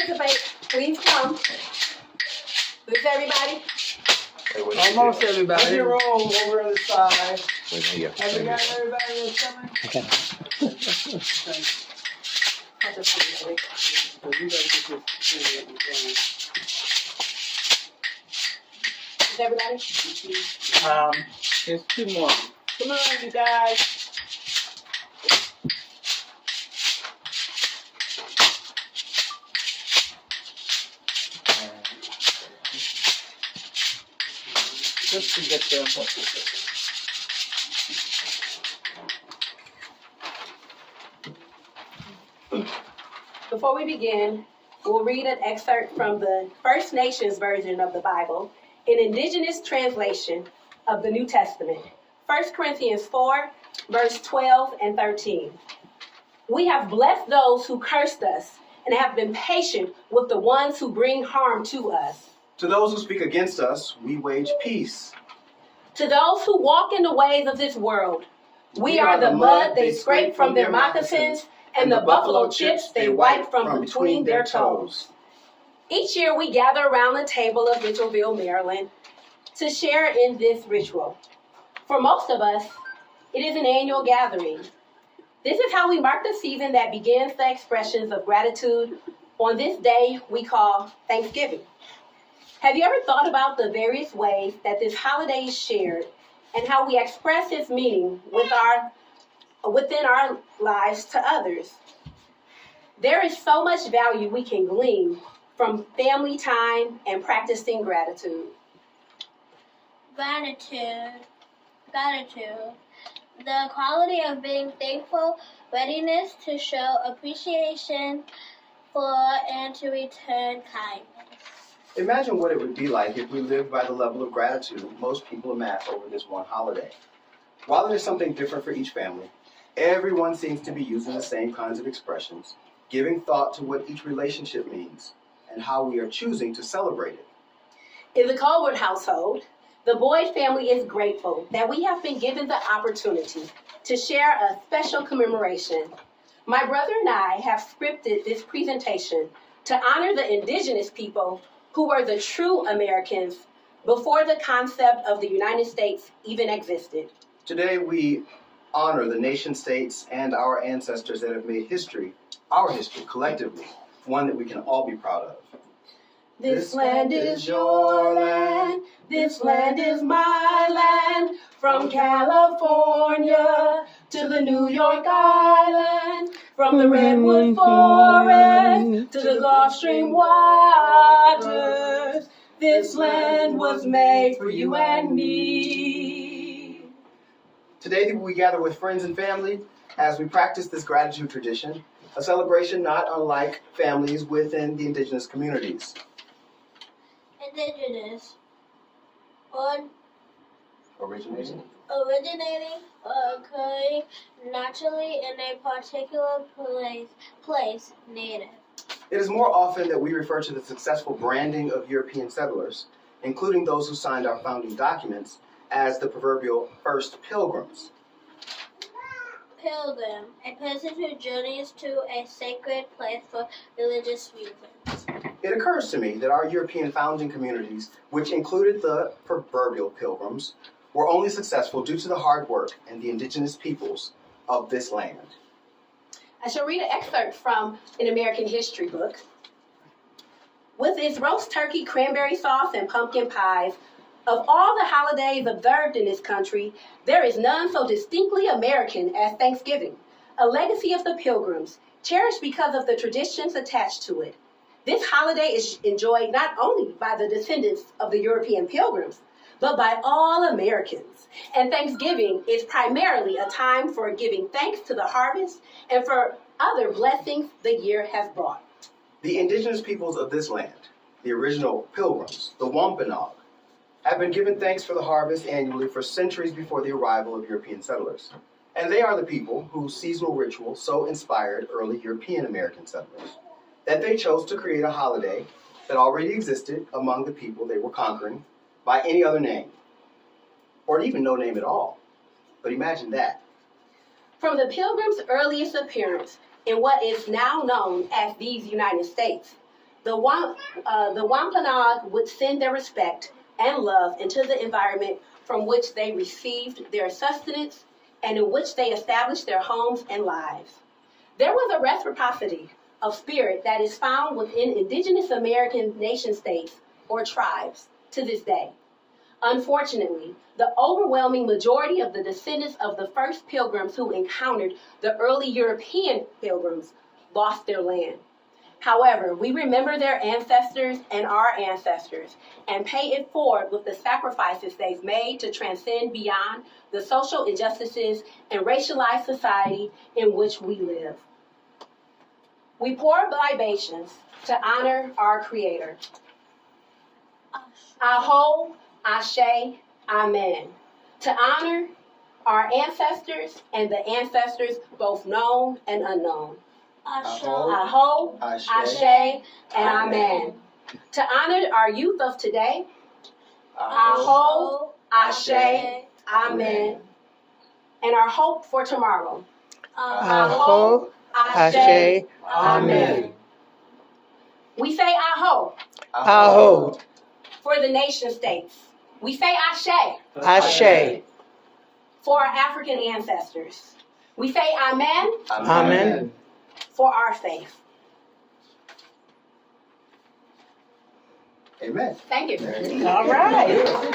participate, please come. Is everybody? Almost everybody. Leave your room over on the side. Have you got everybody that's coming? Okay. Is everybody? There's two more. Come on, you guys. Just to get them. Before we begin, we'll read an excerpt from the First Nations version of the Bible, an Indigenous translation of the New Testament, 1 Corinthians 4, verse 12 and 13. We have blessed those who cursed us and have been patient with the ones who bring harm to us. To those who speak against us, we wage peace. To those who walk in the ways of this world, we are the mud they scrape from their moccasins and the buffalo chips they wipe from between their toes. Each year we gather around the table of Mitchellville, Maryland, to share in this ritual. For most of us, it is an annual gathering. This is how we mark the season that begins the expressions of gratitude on this day we call Thanksgiving. Have you ever thought about the various ways that this holiday is shared and how we express its meaning within our lives to others? There is so much value we can glean from family time and practicing gratitude. Gratitude. The quality of being thankful, readiness to show appreciation for and to return kindness. Imagine what it would be like if we lived by the level of gratitude most people amass over this one holiday. While there's something different for each family, everyone seems to be using the same kinds of expressions, giving thought to what each relationship means and how we are choosing to celebrate it. In the Colwood household, the Boyd family is grateful that we have been given the opportunity to share a special commemoration. My brother and I have scripted this presentation to honor the Indigenous people who were the true Americans before the concept of the United States even existed. Today we honor the nation states and our ancestors that have made history, our history collectively, one that we can all be proud of. This land is your land, this land is my land, from California to the New York Island, from the Redwood Forest to the Gulf Stream waters. This land was made for you and me. Today we gather with friends and family as we practice this gratitude tradition, a celebration not unlike families within the Indigenous communities. Indigenous. Originating or occurring naturally in a particular place, native. It is more often that we refer to the successful branding of European settlers, including those who signed our founding documents, as the proverbial first pilgrims. Pilgrim, a person who journeys to a sacred place for religious reasons. It occurs to me that our European founding communities, which included the proverbial pilgrims, were only successful due to the hard work and the indigenous peoples of this land. I shall read an excerpt from an American history book. With its roast turkey, cranberry sauce, and pumpkin pies, of all the holidays observed in this country, there is none so distinctly American as Thanksgiving, a legacy of the Pilgrims, cherished because of the traditions attached to it. This holiday is enjoyed not only by the descendants of the European Pilgrims, but by all Americans. And Thanksgiving is primarily a time for giving thanks to the harvest and for other blessings the year has brought. The indigenous peoples of this land, the original Pilgrims, the Wampanoag, have been given thanks for the harvest annually for centuries before the arrival of European settlers. And they are the people whose seasonal ritual so inspired early European American settlers that they chose to create a holiday that already existed among the people they were conquering by any other name, or even no name at all. But imagine that. From the Pilgrims' earliest appearance in what is now known as these United States, The Wampanoag would send their respect and love into the environment from which they received their sustenance and in which they established their homes and lives. There was a reciprocity of spirit that is found within indigenous American nation states or tribes to this day. Unfortunately, the overwhelming majority of the descendants of the first pilgrims who encountered the early European pilgrims lost their land. However, we remember their ancestors and our ancestors and pay it forward with the sacrifices they've made to transcend beyond the social injustices and racialized society in which we live. We pour libations to honor our Creator. Aho, Ashe, Amen. To honor our ancestors and the ancestors both known and unknown. Aho, Ashe, and Amen. To honor our youth of today. Aho, Ashe, Amen. And our hope for tomorrow. Aho, Ashe, Amen. We say Aho Aho, for the nation states. We say Ashe Ashe, for our African ancestors. We say Amen Amen. for our faith. Amen. Thank you. All right.